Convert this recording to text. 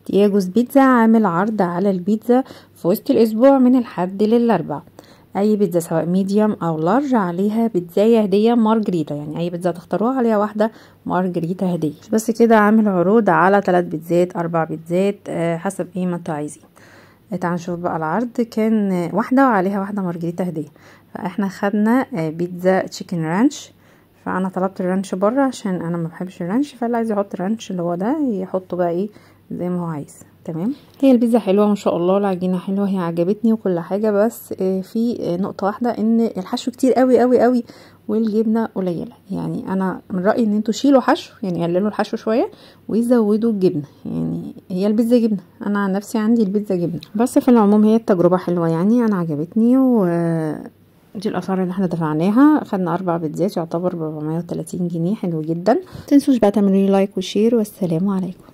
تياجوز بيتزا عامل عرض على البيتزا في وسط الاسبوع من الحد للاربع. اي بيتزا سواء ميديوم او لارج عليها بيتزاية هدية مارجريتا، يعني اي بيتزا تختاروها عليها واحدة مارجريتا هدية. بس كده عامل عروض على 3 بيتزات 4 بيتزات حسب ايه ما انتوا عايزين. تعالوا نشوف بقى العرض. كان واحدة وعليها واحدة مارجريتا هدية، فاحنا خدنا بيتزا تشيكن رانش، فانا طلبت الرانش بره عشان انا ما بحبش الرانش، فاللي عايز يحط الرانش اللي هو ده يحطه بقى ايه زي ما هو عايز. تمام. هي البيتزا حلوه ما شاء الله، العجينه حلوه، هي عجبتني وكل حاجه، بس في نقطه واحده ان الحشو كتير قوي قوي قوي والجبنه قليله. يعني انا من رايي ان انتوا شيلوا حشو، يعني قللوا الحشو شويه ويزودوا الجبنه. يعني هي البيتزا جبنه، انا عن نفسي عندي البيتزا جبنه، بس في العموم هي التجربه حلوه، يعني انا عجبتني. و دي الاسعار اللي احنا دفعناها. خدنا 4 بيتزات يعتبر ب 430 جنيه، حلو جدا. متنسوش بقى تعملوا لي لايك وشير، والسلام عليكم.